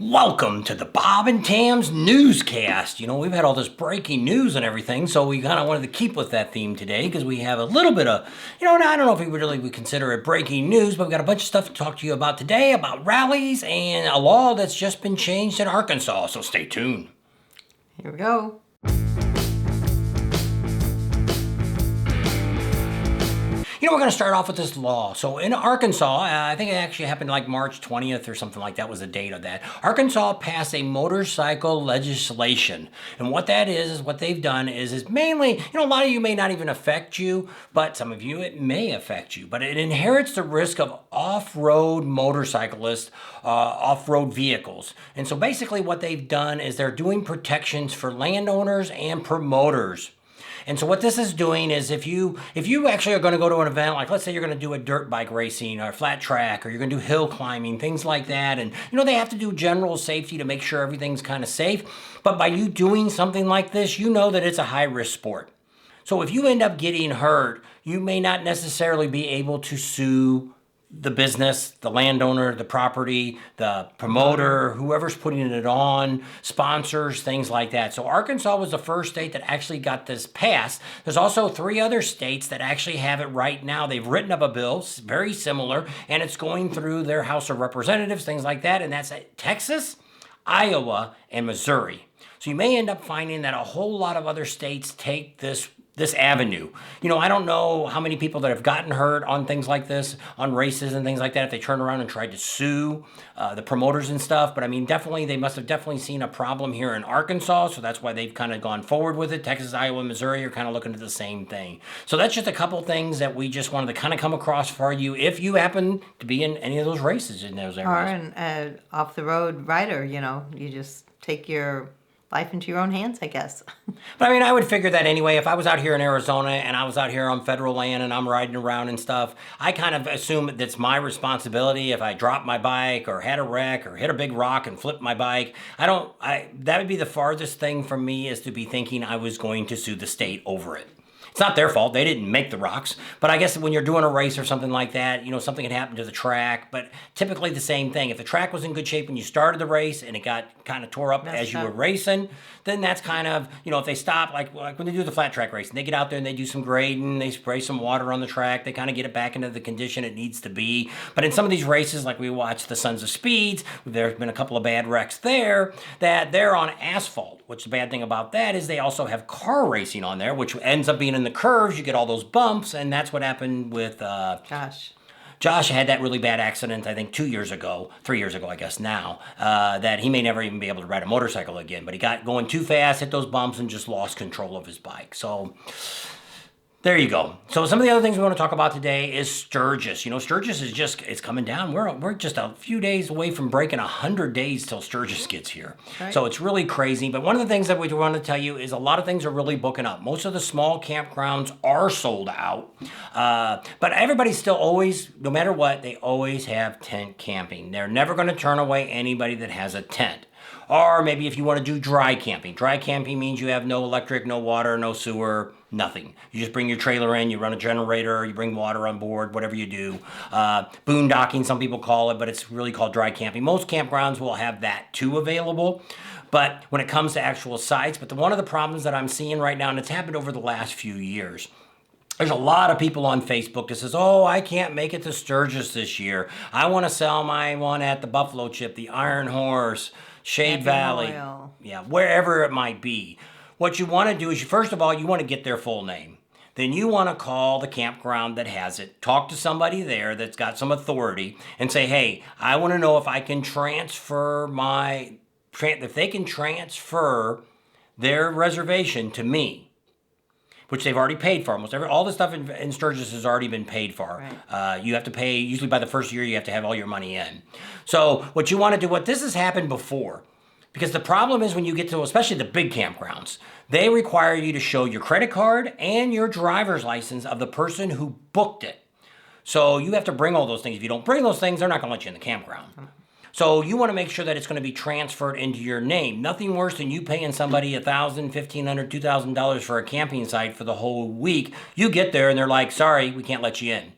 Welcome to the Bob and Tam's newscast. You know, we've had all this breaking news and everything, so we kind of wanted to keep with that theme today because we have a little bit of, I don't know if we really would consider it breaking news, but we've got a bunch of stuff to talk to you about today about rallies and a law that's just been changed in Arkansas, so stay tuned. Here we go. We're going to start off with this law. So in Arkansas, I think it actually happened like March 20th or something like that was the date of that. Arkansas passed a motorcycle legislation. And what that is what they've done is mainly, a lot of you may not even affect you, but some of you it may affect you. But it inherits the risk of off-road motorcyclists, off-road vehicles. And so basically what they've done is they're doing protections for landowners and promoters. And so what this is doing is if you actually are going to go to an event, like let's say you're going to do a dirt bike racing or flat track, or you're going to do hill climbing, things like that. And, they have to do general safety to make sure everything's kind of safe. But by you doing something like this, you know that it's a high risk sport. So if you end up getting hurt, you may not necessarily be able to sue the business, the landowner, the property, the promoter, whoever's putting it on, sponsors, things like that. So Arkansas was the first state that actually got this passed. There's also 3 other states that actually have it right now. They've written up a bill, very similar, and it's going through their House of Representatives, things like that, and that's Texas, Iowa, and Missouri. So you may end up finding that a whole lot of other states take this avenue. I don't know how many people that have gotten hurt on things like this, on races and things like that, if they turn around and tried to sue the promoters and stuff. But I mean, they must have definitely seen a problem here in Arkansas. So that's why they've kind of gone forward with it. Texas, Iowa, Missouri are kind of looking at the same thing. So that's just a couple things that we just wanted to kind of come across for you if you happen to be in any of those races in those areas. Or an off the road rider, you just take your life into your own hands, I guess. But I mean, I would figure that anyway. If I was out here in Arizona and I was out here on federal land and I'm riding around and stuff, I kind of assume that's my responsibility if I drop my bike or had a wreck or hit a big rock and flip my bike. That would be the farthest thing from me is to be thinking I was going to sue the state over it. It's not their fault. They didn't make the rocks. But I guess when you're doing a race or something like that, something had happened to the track. But typically the same thing. If the track was in good shape when you started the race and it got kind of tore up as you were racing, then that's kind of, if they stop, like when they do the flat track race, and they get out there and they do some grading, they spray some water on the track, they kind of get it back into the condition it needs to be. But in some of these races, like we watched the Sons of Speeds, there's been a couple of bad wrecks there, that they're on asphalt, which the bad thing about that is they also have car racing on there, which ends up being in the curves, you get all those bumps, and that's what happened with Josh had that really bad accident, I think 3 years ago, I guess now, that he may never even be able to ride a motorcycle again. But he got going too fast, hit those bumps, and just lost control of his bike. So there you go. So some of the other things we want to talk about today is Sturgis. Sturgis is it's coming down. We're just a few days away from breaking 100 days till Sturgis gets here. Right. So it's really crazy. But one of the things that we want to tell you is a lot of things are really booking up. Most of the small campgrounds are sold out. But everybody's still always, no matter what, they always have tent camping. They're never going to turn away anybody that has a tent. Or maybe if you want to do dry camping. Dry camping means you have no electric, no water, no sewer, nothing. You just bring your trailer in, you run a generator, you bring water on board, whatever you do. Boondocking, some people call it, but it's really called dry camping. Most campgrounds will have that too available. But when it comes to actual sites, one of the problems that I'm seeing right now, and it's happened over the last few years, there's a lot of people on Facebook that says, I can't make it to Sturgis this year. I want to sell my one at the Buffalo Chip, the Iron Horse, Shade Valley, wherever it might be. What you want to do is, first of all, you want to get their full name. Then you want to call the campground that has it, talk to somebody there that's got some authority, and say, hey, I want to know if I can transfer if they can transfer their reservation to me, which they've already paid for. All the stuff in Sturgis has already been paid for. Right. You have to pay, usually by the first year, you have to have all your money in. So what you want to do, this has happened before, because the problem is when you get to, especially the big campgrounds, they require you to show your credit card and your driver's license of the person who booked it. So you have to bring all those things. If you don't bring those things, they're not going to let you in the campground. So you want to make sure that it's going to be transferred into your name. Nothing worse than you paying somebody $1,000, $1,500, $2,000 for a camping site for the whole week. You get there and they're like, sorry, we can't let you in.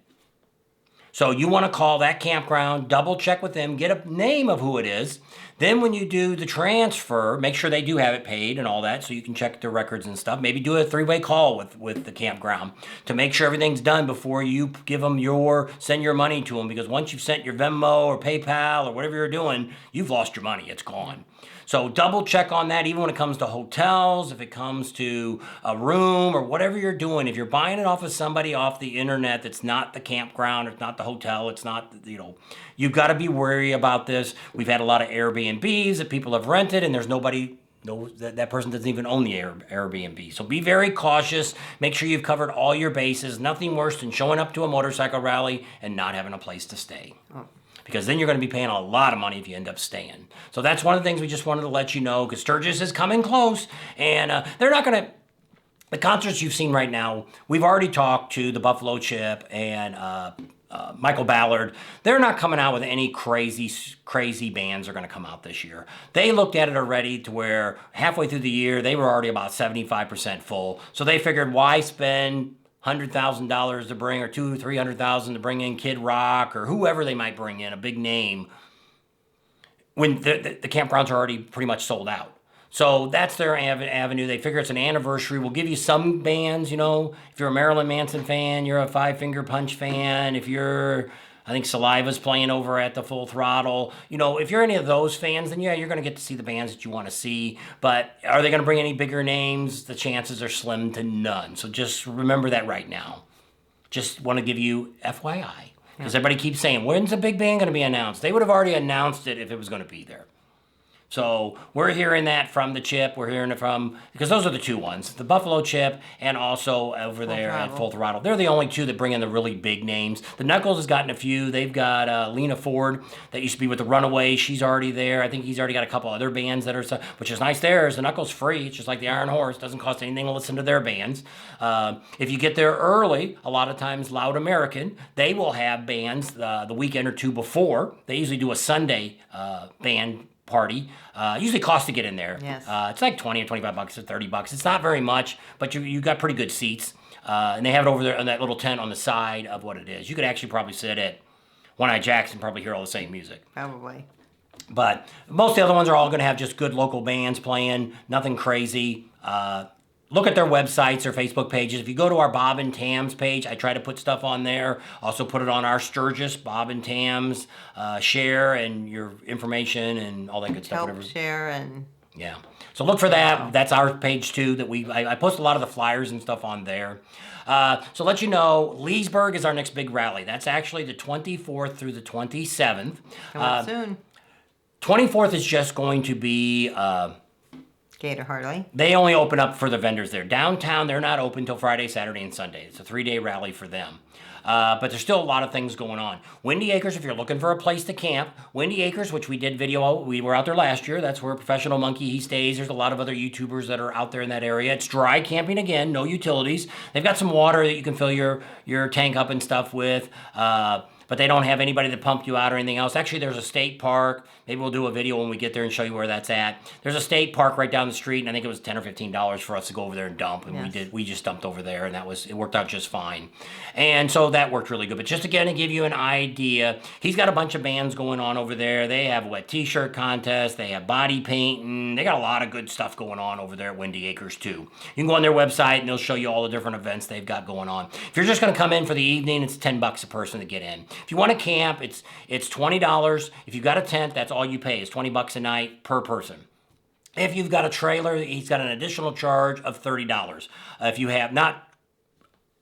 So you want to call that campground, double check with them, get a name of who it is. Then when you do the transfer, make sure they do have it paid and all that so you can check their records and stuff. Maybe do a 3-way call with the campground to make sure everything's done before you give them send your money to them, because once you've sent your Venmo or PayPal or whatever you're doing, you've lost your money. It's gone. So double check on that, even when it comes to hotels, if it comes to a room or whatever you're doing. If you're buying it off of somebody off the internet that's not the campground, it's not the hotel, it's not, you've got to be wary about this. We've had a lot of Airbnbs that people have rented, and there's nobody, that person doesn't even own the Airbnb. So be very cautious. Make sure you've covered all your bases. Nothing worse than showing up to a motorcycle rally and not having a place to stay. Oh. Because then you're going to be paying a lot of money if you end up staying. So that's one of the things we just wanted to let you know, because Sturgis is coming close, and they're not going to... The concerts you've seen right now, we've already talked to the Buffalo Chip and Michael Ballard. They're not coming out with any crazy bands are going to come out this year. They looked at it already to where halfway through the year, they were already about 75% full. So they figured, why spend $100,000 to bring, or $200,000-300,000 to bring in Kid Rock or whoever they might bring in, a big name, when the campgrounds are already pretty much sold out. So that's their avenue. They figure it's an anniversary. We'll give you some bands, if you're a Marilyn Manson fan, you're a Five Finger Punch fan, if you're, I think Saliva's playing over at the Full Throttle. If you're any of those fans, then yeah, you're going to get to see the bands that you want to see. But are they going to bring any bigger names? The chances are slim to none. So just remember that right now. Just want to give you FYI. Because everybody keeps saying, when's the big band going to be announced? They would have already announced it if it was going to be there. So we're hearing that from the Chip. We're hearing it from, because those are the two ones, the Buffalo Chip and also over there at Full Throttle. They're the only two that bring in the really big names. The Knuckles has gotten a few. They've got Lena Ford that used to be with the Runaways. She's already there. I think he's already got a couple other bands that are, which is nice there, is the Knuckles free. It's just like the Iron Horse. Doesn't cost anything to listen to their bands. If you get there early, a lot of times Loud American, they will have bands the weekend or two before. They usually do a Sunday band party. Usually costs to get in there. Yes. It's like $20 or $25 or $30. It's not very much, but you got pretty good seats. And they have it over there on that little tent on the side of what it is. You could actually probably sit at One Eye Jacks and probably hear all the same music. Probably. But most of the other ones are all going to have just good local bands playing, nothing crazy. Look at their websites, their Facebook pages. If you go to our Bob and Tam's page, I try to put stuff on there. Also put it on our Sturgis, Bob and Tam's, share and your information and all that good stuff. Help, share, and... Yeah. So look for that. That's our page too. I post a lot of the flyers and stuff on there. So let you know, Leesburg is our next big rally. That's actually the 24th through the 27th. Coming soon. 24th is just going to be... Gator Harley. They only open up for the vendors there. Downtown, they're not open till Friday, Saturday, and Sunday. It's a 3-day rally for them. But there's still a lot of things going on. Windy Acres, if you're looking for a place to camp, Windy Acres, which we did video, we were out there last year. That's where Professional Monkey, he stays. There's a lot of other YouTubers that are out there in that area. It's dry camping again, no utilities. They've got some water that you can fill your tank up and stuff with. But they don't have anybody to pump you out or anything else. Actually, there's a state park. Maybe we'll do a video when we get there and show you where that's at. There's a state park right down the street, and I think it was $10 or $15 for us to go over there and dump. And yes. we just dumped over there, and it worked out just fine. And so that worked really good. But just again to give you an idea, he's got a bunch of bands going on over there. They have a wet t-shirt contest. They have body painting. They got a lot of good stuff going on over there at Windy Acres too. You can go on their website, and they'll show you all the different events they've got going on. If you're just going to come in for the evening, it's $10 a person to get in. If you want to camp, it's $20. If you've got a tent, that's all you pay. It's $20 a night per person. If you've got a trailer, he's got an additional charge of $30. If you have not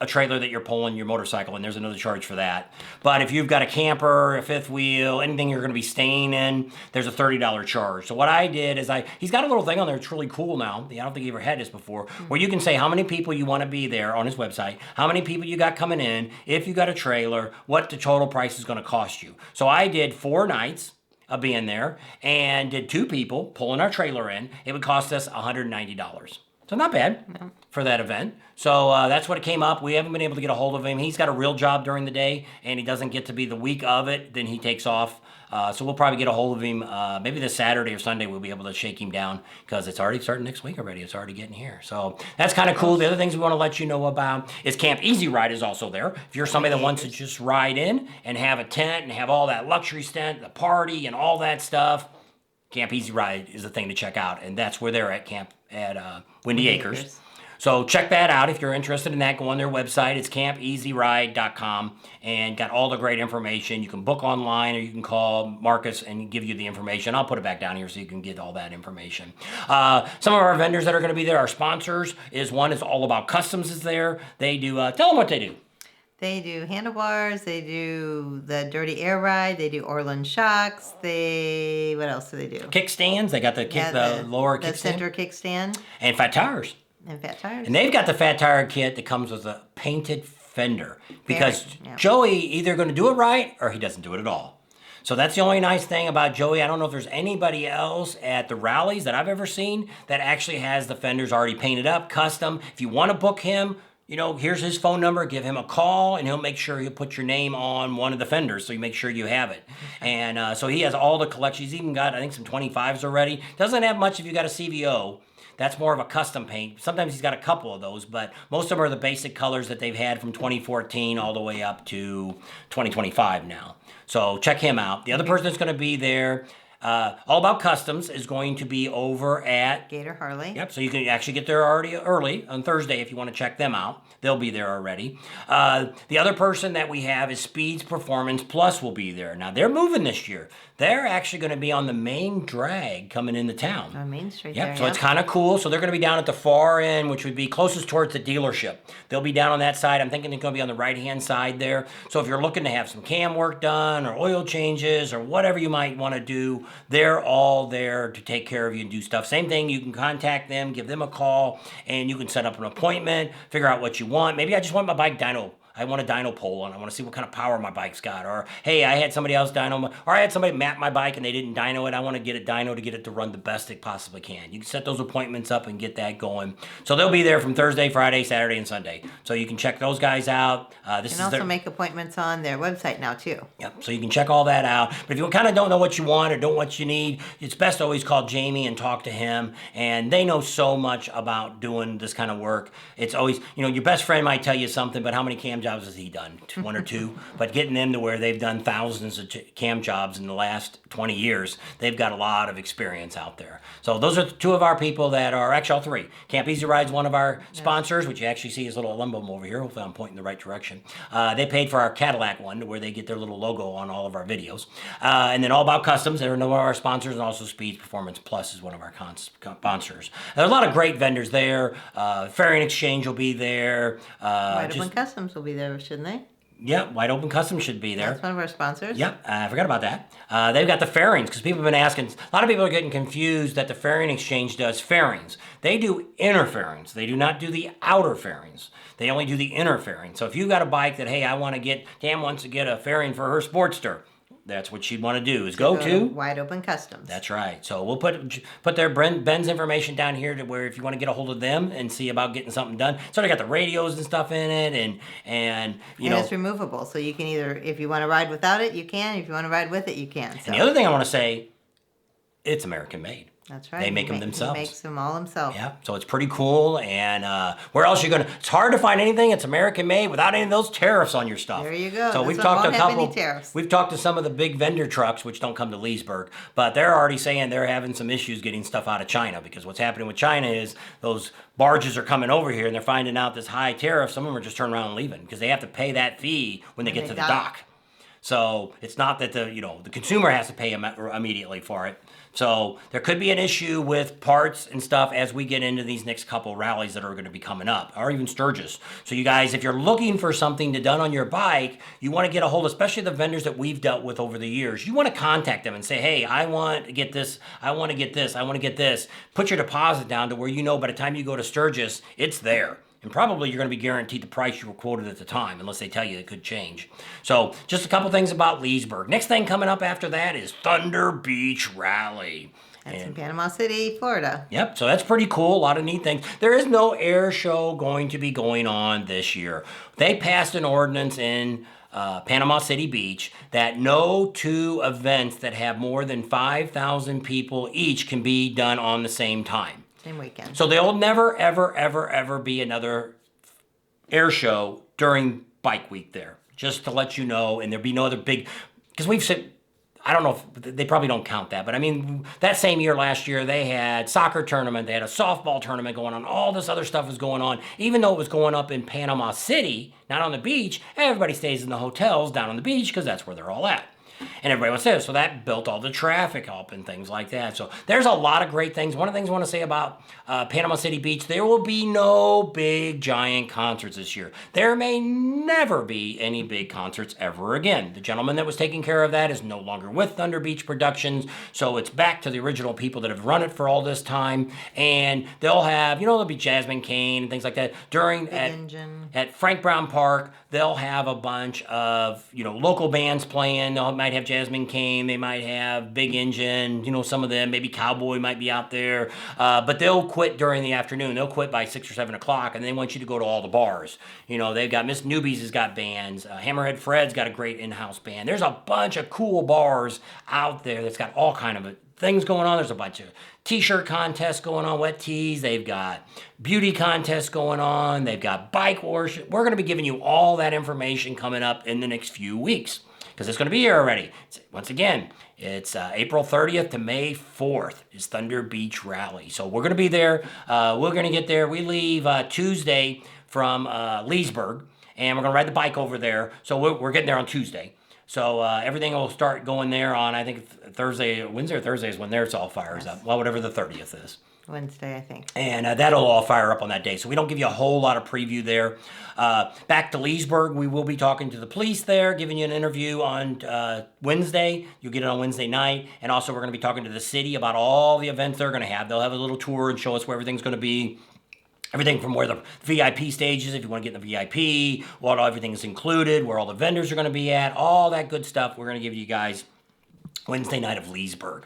a trailer that you're pulling your motorcycle in, there's another charge for that. But if you've got a camper, a fifth wheel, anything you're going to be staying in, there's a $30 charge. So what I did is he's got a little thing on there. It's really cool now. I don't think he ever had this before, where you can say how many people you want to be there on his website, how many people you got coming in, if you got a trailer, what the total price is going to cost you. So I did 4 nights of being there and did 2 people pulling our trailer in. It would cost us $190. So not bad for that event. So that's what it came up. We haven't been able to get a hold of him. He's got a real job during the day, and he doesn't get to be the week of it. Then he takes off. So we'll probably get a hold of him maybe this Saturday or Sunday. We'll be able to shake him down because it's already starting next week already. It's already getting here. So that's kind of cool. The other things we want to let you know about is Camp Easy Ride is also there. If you're somebody that wants to just ride in and have a tent and have all that luxury tent, the party and all that stuff, Camp Easy Ride is the thing to check out, and that's where they're at Windy Acres. So check that out if you're interested in that. Go on their website. It's campeasyride.com and got all the great information. You can book online or you can call Marcus and give you the information. I'll put it back down here so you can get all that information. Some of our vendors that are going to be there, our sponsors, one is All About Customs is there. They do, tell them what they do. They do handlebars. They do the dirty air ride. They do Orland shocks. What else do they do? Kickstands. They got the lower kickstand. The center kickstand. And fat tires. And fat tires. And they've got the fat tire kit that comes with a painted fender because Joey either going to do it right or he doesn't do it at all. So that's the only nice thing about Joey. I don't know if there's anybody else at the rallies that I've ever seen that actually has the fenders already painted up, custom. If you want to book him, here's his phone number. Give him a call, and he'll make sure he'll put your name on one of the fenders so you make sure you have it. And so he has all the collections. He's even got, I think, some 25s already. Doesn't have much if you got a CVO. That's more of a custom paint. Sometimes he's got a couple of those, but most of them are the basic colors that they've had from 2014 all the way up to 2025 now. So check him out. The other person that's going to be there, All About Customs, is going to be over at Gator Harley. Yep, so you can actually get there already early on Thursday if you want to check them out. They'll be there already. The other person that we have is Speeds Performance Plus will be there. Now, they're moving this year. They're actually going to be on the main drag coming into town. On Main Street Yep, there, so it's kind of cool. So they're going to be down at the far end, which would be closest towards the dealership. They'll be down on that side. I'm thinking they're going to be on the right-hand side there. So if you're looking to have some cam work done or oil changes or whatever you might want to do, they're all there to take care of you and do stuff. Same thing, you can contact them, give them a call, and you can set up an appointment, figure out what you want. Maybe I just want my bike dyno. I want a dyno pole and I want to see what kind of power my bike's got. Or, hey, I had somebody else dyno, or I had somebody map my bike and they didn't dyno it. I want to get it dyno to get it to run the best it possibly can. You can set those appointments up and get that going. So they'll be there from Thursday, Friday, Saturday, and Sunday. So you can check those guys out. You can also make appointments on their website now, too. Yep, so you can check all that out. But if you kind of don't know what you want or don't know what you need, it's best to always call Jamie and talk to him. And they know so much about doing this kind of work. It's always, your best friend might tell you something, but how many cam jobs has he done? One or two? But getting them to where they've done thousands of cam jobs in the last 20 years, they've got a lot of experience out there. So those are two of our people that are, actually all three. Camp Easy Ride's one of our sponsors, which you actually see his little emblem over here. Hopefully I'm pointing the right direction. They paid for our Cadillac one, where they get their little logo on all of our videos. And then All About Customs, they're one of our sponsors, and also Speeds Performance Plus is one of our sponsors. There's a lot of great vendors there. Fairing Exchange will be there. Wide Open Customs will be there, shouldn't they? Yep, Wide Open Customs should be there. That's one of our sponsors. Yep, I forgot about that. They've got the fairings, because people have been asking. A lot of people are getting confused that the Fairing Exchange does fairings. They do inner fairings. They do not do the outer fairings. They only do the inner fairing. So if you've got a bike that, hey, Tam wants to get a fairing for her Sportster, that's what she'd want to do, is go to Wide Open Customs. That's right. So we'll put their Ben's information down here to where if you want to get a hold of them and see about getting something done. So they got the radios and stuff in it, and it's removable. So you can either, if you want to ride without it, you can. If you want to ride with it, you can. So. And the other thing I want to say, it's American made. That's right. They make them themselves. He makes them all himself. Yeah, so it's pretty cool. And where else are you going to... It's hard to find anything that's American made without any of those tariffs on your stuff. There you go. So we've talked to some of the big vendor trucks, which don't come to Leesburg, but they're already saying they're having some issues getting stuff out of China, because what's happening with China is those barges are coming over here and they're finding out this high tariff. Some of them are just turning around and leaving because they have to pay that fee when they get to the dock. So it's not that the consumer has to pay immediately for it. So there could be an issue with parts and stuff as we get into these next couple rallies that are going to be coming up, or even Sturgis. So you guys, if you're looking for something done on your bike, you want to get a hold, especially the vendors that we've dealt with over the years. You want to contact them and say, hey, I want to get this, I want to get this, I want to get this. Put your deposit down to where by the time you go to Sturgis, it's there. And probably you're going to be guaranteed the price you were quoted at the time, unless they tell you it could change. So just a couple things about Leesburg. Next thing coming up after that is Thunder Beach Rally. That's in Panama City, Florida. Yep, so that's pretty cool. A lot of neat things. There is no air show going to be going on this year. They passed an ordinance in Panama City Beach that no two events that have more than 5,000 people each can be done on the same time. Same weekend. So there'll never, ever, ever, ever be another air show during Bike Week there. Just to let you know, and there'll be no other big... Because we've said... I don't know if they probably don't count that, but I mean, that same year last year, they had soccer tournament, they had a softball tournament going on, all this other stuff was going on. Even though it was going up in Panama City, not on the beach, everybody stays in the hotels down on the beach because that's where they're all at. And everybody wants to, so that built all the traffic up and things like that. So there's a lot of great things. One of the things I want to say about Panama City Beach, there will be no big giant concerts this year. There may never be any big concerts ever again. The gentleman that was taking care of that is no longer with Thunder Beach Productions, so it's back to the original people that have run it for all this time. And they'll have, there'll be Jasmine Cain and things like that at Frank Brown Park. They'll have a bunch of local bands playing. They might have Jasmine Cain, they might have Big Engine, some of them, maybe Cowboy might be out there, but they'll quit during the afternoon. They'll quit by 6 or 7 o'clock, and they want you to go to all the bars. They've got Miss Newbies has got bands. Hammerhead Fred's got a great in-house band. There's a bunch of cool bars out there that's got all kind of things going on. There's a bunch of t-shirt contests going on, wet tees. They've got beauty contests going on. They've got bike worship. We're going to be giving you all that information coming up in the next few weeks, because it's going to be here already. Once again, it's April 30th to May 4th is Thunder Beach Rally. So we're going to be there. We're going to get there. We leave Tuesday from Leesburg, and we're going to ride the bike over there. So we're getting there on Tuesday. So everything will start going there on, I think, Wednesday or Thursday is when theirs all fires up. Well, whatever the 30th is. Wednesday, I think. And that'll all fire up on that day. So we don't give you a whole lot of preview there. Back to Leesburg, we will be talking to the police there, giving you an interview on Wednesday. You'll get it on Wednesday night. And also we're going to be talking to the city about all the events they're going to have. They'll have a little tour and show us where everything's going to be. Everything from where the VIP stage is, if you want to get in the VIP, what everything is included, where all the vendors are going to be at, all that good stuff. We're going to give you guys Wednesday night of Leesburg.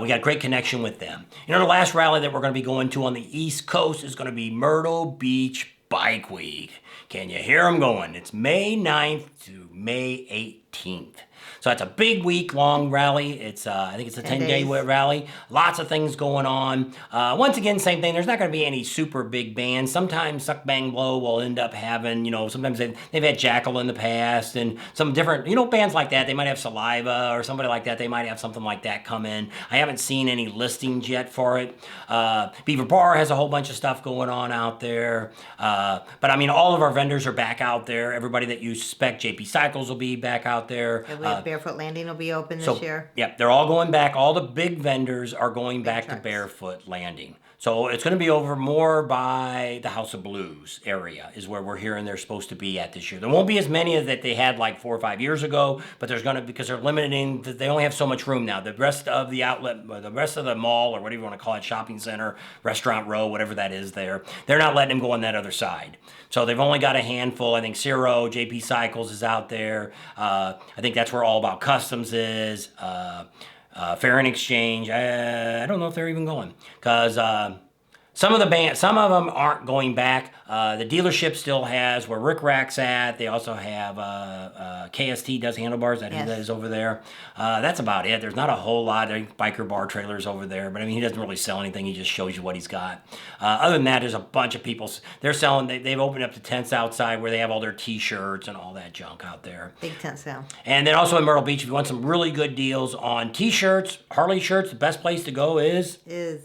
We got great connection with them. The last rally that we're going to be going to on the East Coast is going to be Myrtle Beach Bike Week. Can you hear them going? It's May 9th to May 18th. So that's a big week-long rally. It's I think it's a 10-day rally. Lots of things going on. Once again, same thing. There's not going to be any super big bands. Sometimes Suck Bang Blow will end up having, sometimes they've had Jackal in the past and some different, bands like that. They might have Saliva or somebody like that. They might have something like that come in. I haven't seen any listings yet for it. Beaver Bar has a whole bunch of stuff going on out there. But I mean, all of our vendors are back out there. Everybody that you suspect, JP Cycles will be back out there. Barefoot Landing will be open this year. Yep, they're all going back. All the big vendors are going back to Barefoot Landing. So it's going to be over more by the House of Blues area is where we're hearing they're supposed to be at this year. There won't be as many as that they had like 4 or 5 years ago, but there's going to, because they're limiting, they only have so much room now. The rest of the outlet, the rest of the mall, or whatever you want to call it, shopping center, restaurant row, whatever that is there, they're not letting them go on that other side. So they've only got a handful. I think Ciro, JP Cycles is out there. I think that's where All About Customs is. Fair and Exchange. I don't know if they're even going, because some of them aren't going back. The dealership still has where Rick Rack's at. They also have KST does handlebars. That is over there. That's about it. There's not a whole lot. There's biker bar trailers over there, but I mean, he doesn't really sell anything. He just shows you what he's got. Other than that, there's a bunch of people. They're selling. They've opened up the tents outside where they have all their T-shirts and all that junk out there. Big tent sale. And then also in Myrtle Beach, if you want some really good deals on T-shirts, Harley shirts, the best place to go is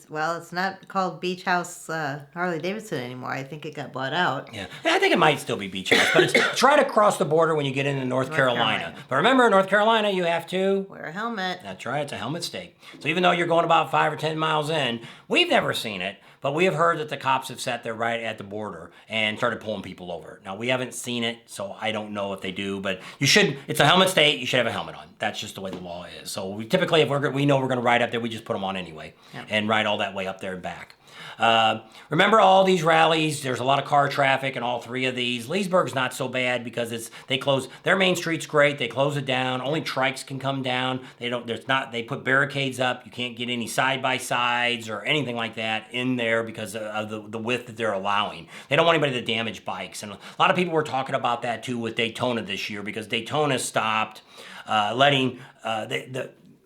well, it's not called Beach House Harley Davidson anymore. I think it got bought out. Yeah, I think it might still be Beach House, but it's right across the border when you get into North Carolina. But remember, in North Carolina, you have to wear a helmet. That's right, it's a helmet state. So even though you're going about 5 or 10 miles in, we've never seen it, but we have heard that the cops have sat there right at the border and started pulling people over. Now, we haven't seen it, so I don't know if they do, but you should. It's a helmet state. You should have a helmet on. That's just the way the law is. So we typically, if we know we're going to ride up there, we just put them on anyway and ride all that way up there and back. Remember all these rallies, there's a lot of car traffic in all three of these. Leesburg's not so bad because they close, their main street's great, they close it down, only trikes can come down, they put barricades up, you can't get any side-by-sides or anything like that in there because of the width that they're allowing. They don't want anybody to damage bikes, and a lot of people were talking about that too with Daytona this year because Daytona stopped letting,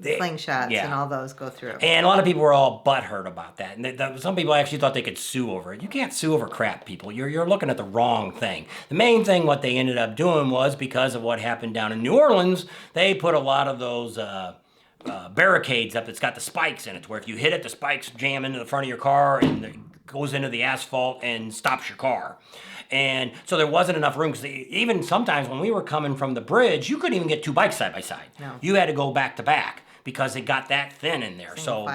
slingshots yeah. and all those go through. And a lot of people were all butthurt about that. And some people actually thought they could sue over it. You can't sue over crap, people. You're looking at the wrong thing. The main thing, what they ended up doing was, because of what happened down in New Orleans, they put a lot of those barricades up that's got the spikes in it, where if you hit it, the spikes jam into the front of your car and it goes into the asphalt and stops your car. And so there wasn't enough room, because even sometimes when we were coming from the bridge, you couldn't even get 2 bikes side by side. No. You had to go back to back, because it got that thin in there. So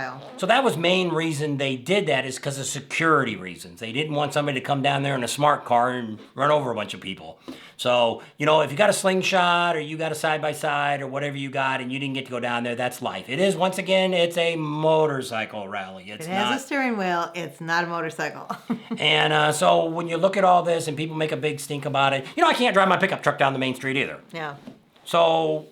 that was main reason they did that, is because of security reasons. They didn't want somebody to come down there in a smart car and run over a bunch of people. So, if you got a slingshot or you got a side-by-side or whatever you got and you didn't get to go down there, that's life. It is, once again, it's a motorcycle rally. It has a steering wheel. It's not a motorcycle. And so when you look at all this and people make a big stink about it, I can't drive my pickup truck down the main street either. Yeah. So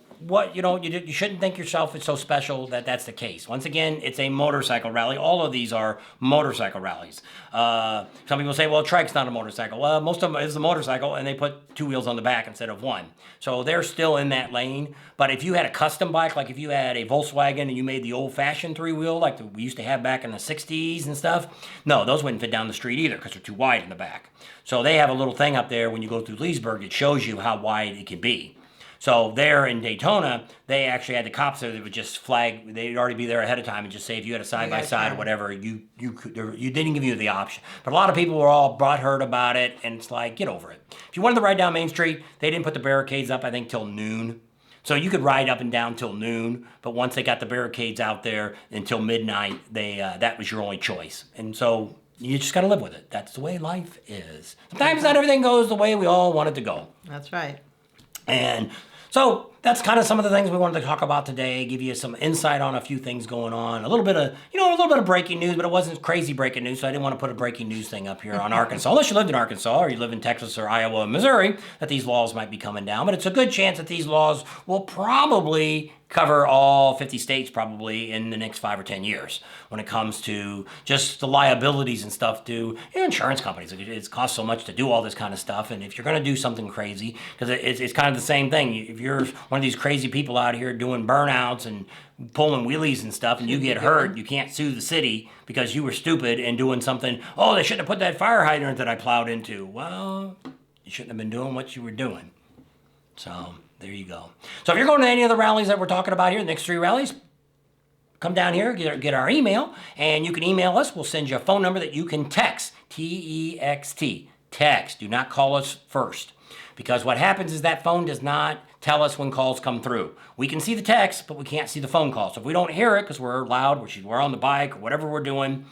you shouldn't think yourself it's so special that that's the case. Once again, it's a motorcycle rally. All of these are motorcycle rallies. Some people say, well, trike's not a motorcycle. Well, most of them is a motorcycle, and they put 2 wheels on the back instead of 1. So they're still in that lane. But if you had a custom bike, like if you had a Volkswagen and you made the old-fashioned 3-wheel like we used to have back in the 60s and stuff, no, those wouldn't fit down the street either, because they're too wide in the back. So they have a little thing up there when you go through Leesburg. It shows you how wide it can be. So there in Daytona, they actually had the cops there that would just flag. They'd already be there ahead of time and just say, if you had a side-by-side or whatever, you didn't give you the option. But a lot of people were all butthurt about it, and it's like, get over it. If you wanted to ride down Main Street, they didn't put the barricades up, I think, till noon. So you could ride up and down till noon, but once they got the barricades out there until midnight, that was your only choice. And so you just got to live with it. That's the way life is. Sometimes not everything goes the way we all want it to go. That's right. And so that's kind of some of the things we wanted to talk about today, give you some insight on a few things going on. A little bit of breaking news, but it wasn't crazy breaking news, so I didn't want to put a breaking news thing up here on Arkansas. Unless you lived in Arkansas or you live in Texas or Iowa or Missouri, that these laws might be coming down. But it's a good chance that these laws will probably cover all 50 states probably in the next 5 or 10 years when it comes to just the liabilities and stuff to insurance companies. It costs so much to do all this kind of stuff, and if you're going to do something crazy, because it's kind of the same thing. If you're one of these crazy people out here doing burnouts and pulling wheelies and stuff, and you get hurt, you can't sue the city because you were stupid and doing something. Oh, they shouldn't have put that fire hydrant that I plowed into. Well, you shouldn't have been doing what you were doing. So there you go. So if you're going to any of the rallies that we're talking about here, the next 3 rallies, come down here, get our email, and you can email us. We'll send you a phone number that you can text, T-E-X-T, text. Do not call us first, because what happens is that phone does not tell us when calls come through. We can see the text, but we can't see the phone call. So if we don't hear it because we're loud, we're on the bike, or whatever we're doing,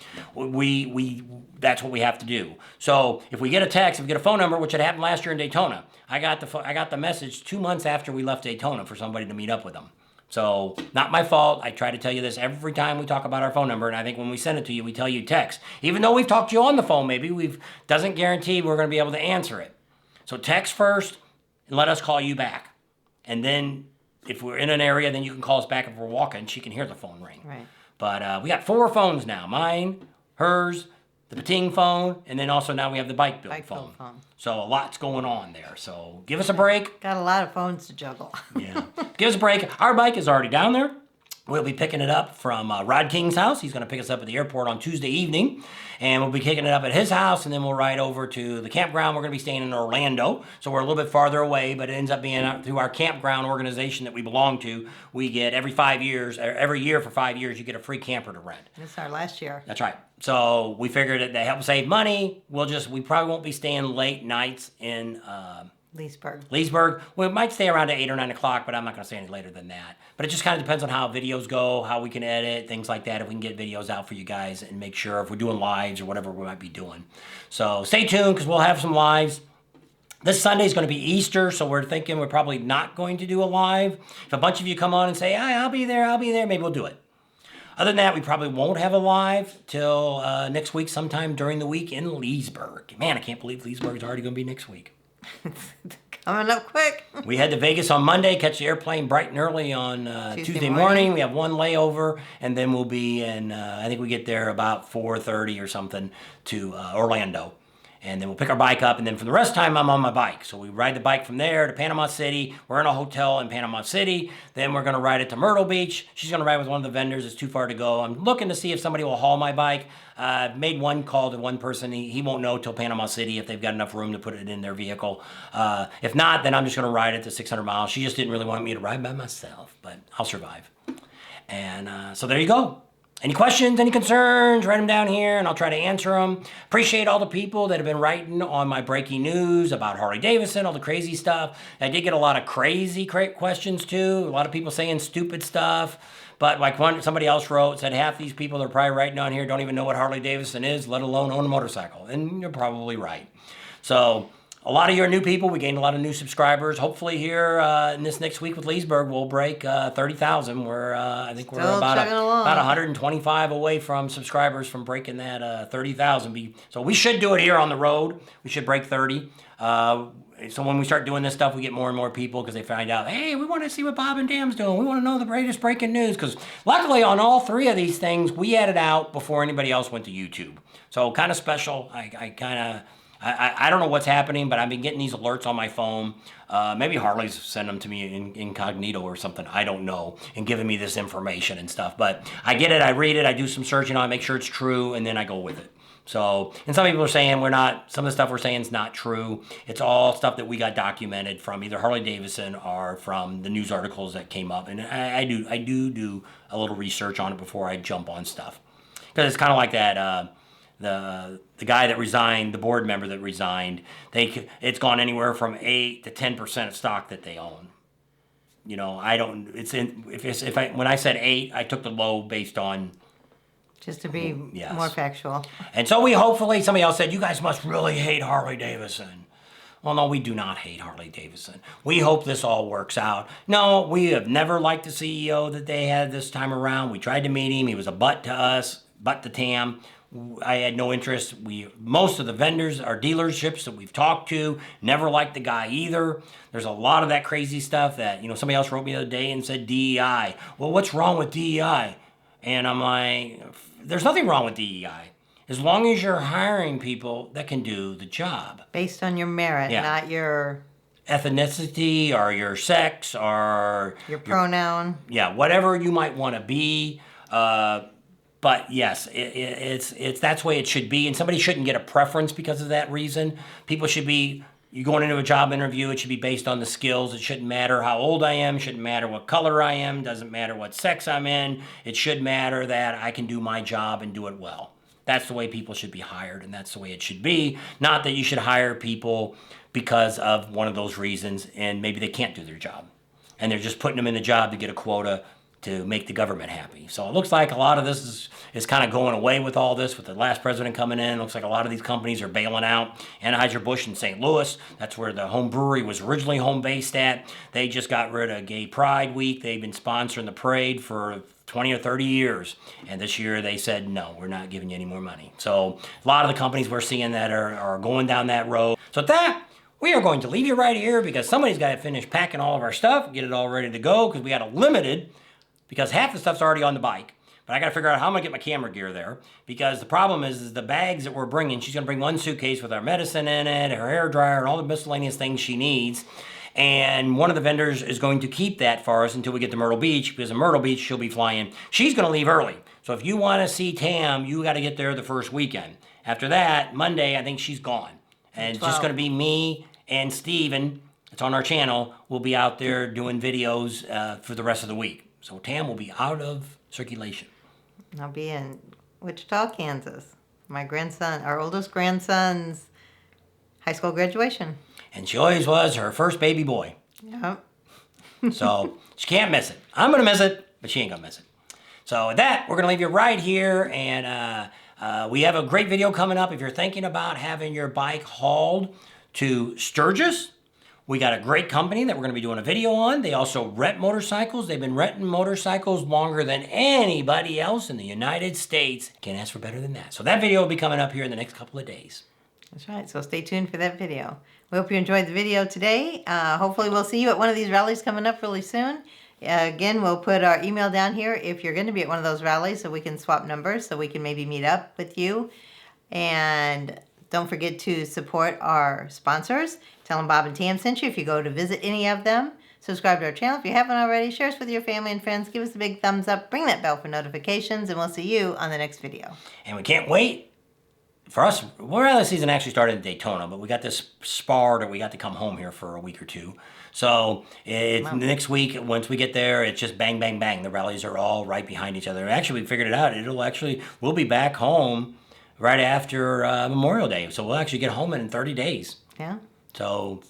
that's what we have to do. So if we get a text, if we get a phone number, which had happened last year in Daytona, I got the message 2 months after we left Daytona for somebody to meet up with them. So not my fault. I try to tell you this every time we talk about our phone number, and I think when we send it to you, we tell you text. Even though we've talked to you on the phone, maybe doesn't guarantee we're going to be able to answer it. So text first and let us call you back. And then if we're in an area, then you can call us back if we're walking. She can hear the phone ring. Right. But we got 4 phones now. Mine, hers, the Pating phone, and then also now we have the bike build phone. So a lot's going on there. So give us a break. Got a lot of phones to juggle. Yeah. Give us a break. Our bike is already down there. We'll be picking it up from Rod King's house. He's going to pick us up at the airport on Tuesday evening. And we'll be picking it up at his house, and then we'll ride over to the campground. We're going to be staying in Orlando, so we're a little bit farther away, but it ends up being through our campground organization that we belong to. We get every year for 5 years, you get a free camper to rent. This is our last year. That's right. So we figured that to help save money, we probably won't be staying late nights in Leesburg. We might stay around at 8 or 9 o'clock, but I'm not going to stay any later than that. But it just kind of depends on how videos go, how we can edit, things like that, if we can get videos out for you guys and make sure if we're doing lives or whatever we might be doing. So stay tuned, because we'll have some lives. This Sunday is going to be Easter, so we're thinking we're probably not going to do a live. If a bunch of you come on and say, I'll be there, maybe we'll do it. Other than that, we probably won't have a live till next week, sometime during the week in Leesburg. Man, I can't believe Leesburg is already going to be next week. Coming up quick. We head to Vegas on Monday, catch the airplane bright and early on Tuesday morning. We have one layover, and then we'll be in, I think we get there about 4:30 or something to Orlando. And then we'll pick our bike up, and then for the rest of the time, I'm on my bike. So we ride the bike from there to Panama City. We're in a hotel in Panama City. Then we're going to ride it to Myrtle Beach. She's going to ride with one of the vendors. It's too far to go. I'm looking to see if somebody will haul my bike. Made one call to one person. He won't know till Panama City if they've got enough room to put it in their vehicle. If not, then I'm just going to ride it to 600 miles. She just didn't really want me to ride by myself, but I'll survive. And so there you go. Any questions, any concerns, write them down here and I'll try to answer them. Appreciate all the people that have been writing on my breaking news about Harley Davidson, all the crazy stuff. I did get a lot of crazy questions too. A lot of people saying stupid stuff. But like somebody else wrote, said half these people that are probably writing on here don't even know what Harley Davidson is, let alone own a motorcycle. And you're probably right. So a lot of you are new people. We gained a lot of new subscribers. Hopefully here in this next week with Leesburg, we'll break 30,000. I think we're about 125 away from subscribers from breaking that 30,000. So we should do it here on the road. We should break 30. So when we start doing this stuff, we get more and more people because they find out, hey, we want to see what Bob and Tam's doing. We want to know the latest breaking news. Because luckily on all three of these things, we had it out before anybody else went to YouTube. So kind of special. I don't know what's happening, but I've been getting these alerts on my phone. Maybe Harley's send them to me incognito or something. I don't know. And giving me this information and stuff. But I get it. I read it. I do some searching on it, make sure it's true, and then I go with it. So, and some people are saying some of the stuff we're saying is not true. It's all stuff that we got documented from either Harley Davidson or from the news articles that came up. And I do a little research on it before I jump on stuff. Because it's kind of like that... The guy that resigned, the board member that resigned, it's gone anywhere from 8 to 10% of stock that they own. You know, when I said 8, I took the low based on. Just to be more factual. And so somebody else said, you guys must really hate Harley Davidson. Well, no, we do not hate Harley Davidson. We hope this all works out. No, we have never liked the CEO that they had this time around. We tried to meet him. He was a butt to us, butt to TAM. I had no interest. Most of the vendors, our dealerships that we've talked to, never liked the guy either. There's a lot of that crazy stuff that, somebody else wrote me the other day and said DEI. Well, what's wrong with DEI? And I'm like, there's nothing wrong with DEI. As long as you're hiring people that can do the job. Based on your merit, not your... ethnicity or your sex or... Your pronoun. Whatever you might want to be. But yes, it's that's the way it should be, and somebody shouldn't get a preference because of that reason. People should be, you're going into a job interview, it should be based on the skills. It shouldn't matter how old I am, shouldn't matter what color I am, doesn't matter what sex I'm in. It should matter that I can do my job and do it well. That's the way people should be hired, and that's the way it should be. Not that you should hire people because of one of those reasons, and maybe they can't do their job. And they're just putting them in the job to get a quota to make the government happy. So it looks like a lot of this is kind of going away with all this, with the last president coming in. It looks like a lot of these companies are bailing out. Anheuser-Busch in St. Louis, that's where the home brewery was originally home based at. They just got rid of Gay Pride Week. They've been sponsoring the parade for 20 or 30 years. And this year they said, no, we're not giving you any more money. So a lot of the companies we're seeing that are going down that road. So with that, we are going to leave you right here because somebody's got to finish packing all of our stuff, get it all ready to go because we got a limited, because half the stuff's already on the bike. But I got to figure out how I'm going to get my camera gear there. Because the problem is the bags that we're bringing, she's going to bring one suitcase with our medicine in it, her hair dryer, and all the miscellaneous things she needs. And one of the vendors is going to keep that for us until we get to Myrtle Beach, because in Myrtle Beach, she'll be flying. She's going to leave early. So if you want to see Tam, you got to get there the first weekend. After that, Monday, I think she's gone. And it's just going to be me and Steven, it's on our channel, we'll be out there doing videos for the rest of the week. So Tam will be out of circulation. I'll be in Wichita, Kansas. My grandson, our oldest grandson's high school graduation. And she always was her first baby boy. Yep. So she can't miss it. I'm going to miss it, but she ain't going to miss it. So with that, we're going to leave you right here. And we have a great video coming up. If you're thinking about having your bike hauled to Sturgis, we got a great company that we're going to be doing a video on. They also rent motorcycles. They've been renting motorcycles longer than anybody else in the United States. Can't ask for better than that. So that video will be coming up here in the next couple of days. That's right. So stay tuned for that video. We hope you enjoyed the video today. Hopefully we'll see you at one of these rallies coming up really soon. Again, we'll put our email down here if you're going to be at one of those rallies so we can swap numbers so we can maybe meet up with you. And Don't forget to support our sponsors. Tell them Bob and Tam sent you if you go to visit any of them. Subscribe to our channel if you haven't already. Share us with your family and friends. Give us a big thumbs up. Ring that bell for notifications. And we'll see you on the next video. And we can't wait. For us, rally season actually started in Daytona, but we got this spar that we got to come home here for a week or two. So next week, once we get there, it's just bang, bang, bang. The rallies are all right behind each other. Actually, we figured it out. We'll be back home right after Memorial Day. So we'll actually get home in 30 days. Yeah. So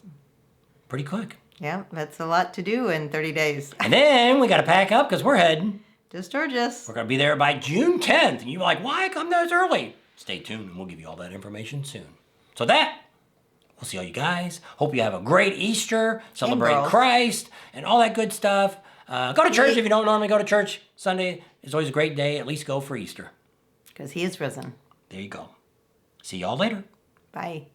pretty quick. Yeah, that's a lot to do in 30 days. And then we got to pack up because we're heading to Sturgis. We're going to be there by June 10th. And you're like, why come this early? Stay tuned and we'll give you all that information soon. So we'll see all you guys. Hope you have a great Easter. Celebrate Christ and all that good stuff. Go to church if you don't normally go to church. Sunday is always a great day. At least go for Easter. Because he is risen. There you go. See y'all later. Bye.